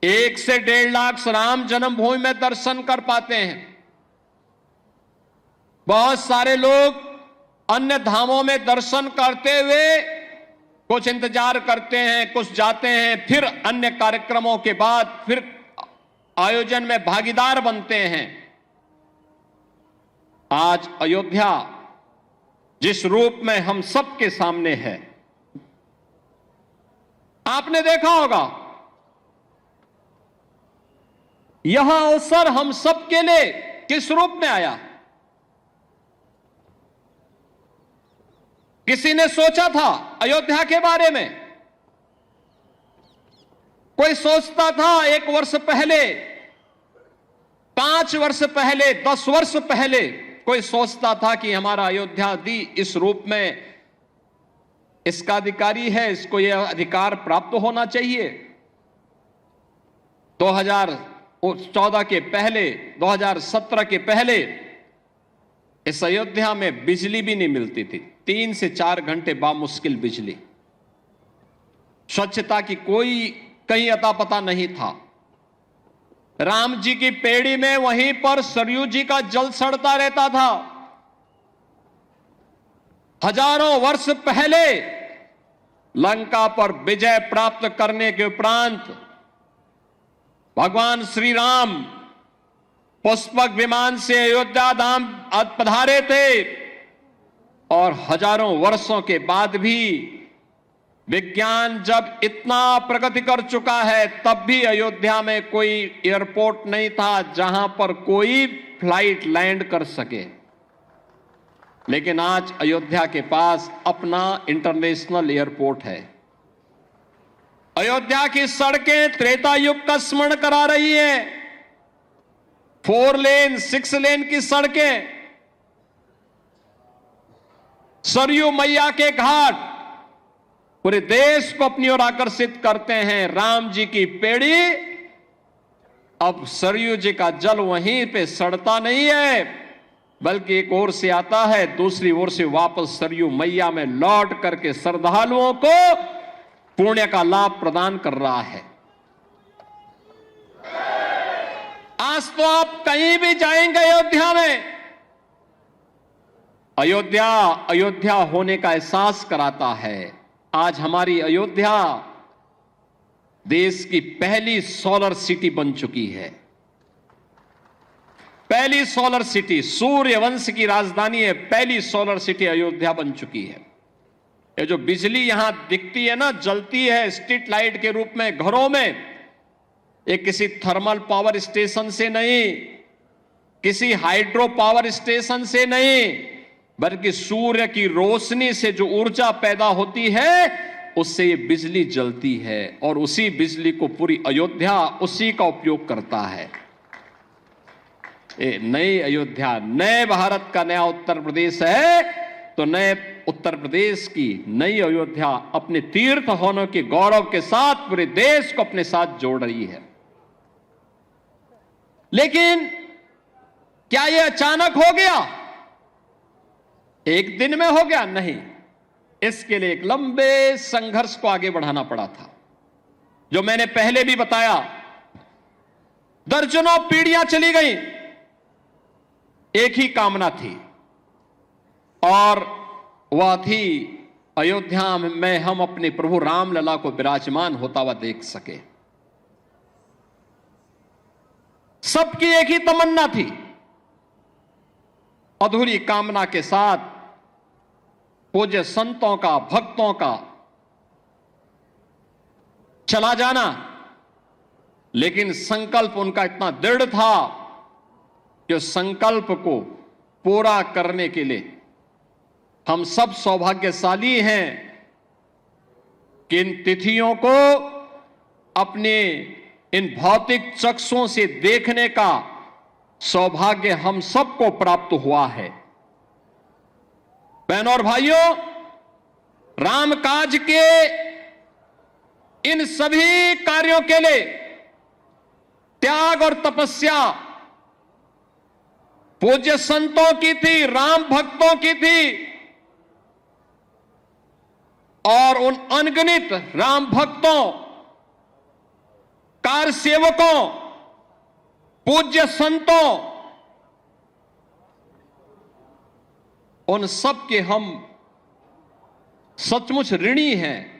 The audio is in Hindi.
1 से 1.5 लाख राम जन्मभूमि में दर्शन कर पाते हैं। बहुत सारे लोग अन्य धामों में दर्शन करते हुए कुछ इंतजार करते हैं, कुछ जाते हैं, फिर अन्य कार्यक्रमों के बाद फिर आयोजन में भागीदार बनते हैं। आज अयोध्या जिस रूप में हम सबके सामने है, आपने देखा होगा, यह अवसर हम सबके लिए किस रूप में आया। किसी ने सोचा था अयोध्या के बारे में? कोई सोचता था 1 वर्ष पहले, 5 वर्ष पहले, 10 वर्ष पहले कोई सोचता था कि हमारा अयोध्या दी इस रूप में इसका अधिकारी है, इसको यह अधिकार प्राप्त होना चाहिए। 2014 के पहले, 2017 के पहले इस अयोध्या में बिजली भी नहीं मिलती थी। 3 से 4 घंटे बामुश्किल बिजली। स्वच्छता की कोई कहीं अता पता नहीं था। राम जी की पेड़ी में वहीं पर सरयू जी का जल सड़ता रहता था। हजारों वर्ष पहले लंका पर विजय प्राप्त करने के उपरांत भगवान श्री राम पुष्पक विमान से अयोध्या धाम पधारे थे और हजारों वर्षों के बाद भी विज्ञान जब इतना प्रगति कर चुका है, तब भी अयोध्या में कोई एयरपोर्ट नहीं था जहां पर कोई फ्लाइट लैंड कर सके। लेकिन आज अयोध्या के पास अपना इंटरनेशनल एयरपोर्ट है। अयोध्या की सड़कें त्रेता युग का स्मरण करा रही हैं। 4 लेन 6 लेन की सड़कें, सरयू मैया के घाट पूरे देश को अपनी ओर आकर्षित करते हैं। राम जी की पेड़ी, अब सरयू जी का जल वहीं पे सड़ता नहीं है, बल्कि एक ओर से आता है, दूसरी ओर से वापस सरयू मैया में लौट करके श्रद्धालुओं को पुण्य का लाभ प्रदान कर रहा है। आज तो आप कहीं भी जाएंगे अयोध्या में, अयोध्या अयोध्या होने का एहसास कराता है। आज हमारी अयोध्या देश की पहली सोलर सिटी बन चुकी है। पहली सोलर सिटी, सूर्यवंश की राजधानी है, पहली सोलर सिटी अयोध्या बन चुकी है। ये जो बिजली यहां दिखती है ना, जलती है स्ट्रीट लाइट के रूप में घरों में, ये किसी थर्मल पावर स्टेशन से नहीं, किसी हाइड्रो पावर स्टेशन से नहीं, बल्कि सूर्य की रोशनी से जो ऊर्जा पैदा होती है, उससे ये बिजली जलती है और उसी बिजली को पूरी अयोध्या उसी का उपयोग करता है। ये नई अयोध्या, नए भारत का नया उत्तर प्रदेश है, तो नए उत्तर प्रदेश की नई अयोध्या अपने तीर्थ होने के गौरव के साथ पूरे देश को अपने साथ जोड़ रही है। लेकिन क्या यह अचानक हो गया? एक दिन में हो गया? नहीं, इसके लिए एक लंबे संघर्ष को आगे बढ़ाना पड़ा था। जो मैंने पहले भी बताया, दर्जनों पीढ़ियां चली गई, एक ही कामना थी और वह थी अयोध्या में हम अपने प्रभु रामलला को विराजमान होता हुआ देख सके। सबकी एक ही तमन्ना थी। अधूरी कामना के साथ पूज्य संतों का, भक्तों का चला जाना, लेकिन संकल्प उनका इतना दृढ़ था कि उस संकल्प को पूरा करने के लिए हम सब सौभाग्यशाली हैं कि इन तिथियों को अपने इन भौतिक चक्षुओं से देखने का सौभाग्य हम सबको प्राप्त हुआ है। बहनों और भाइयों, रामकाज के इन सभी कार्यों के लिए त्याग और तपस्या पूज्य संतों की थी, राम भक्तों की थी, और उन अनगिनत राम भक्तों का कार सेवकों, पूज्य संतों, उन सब के हम सचमुच ऋणी हैं।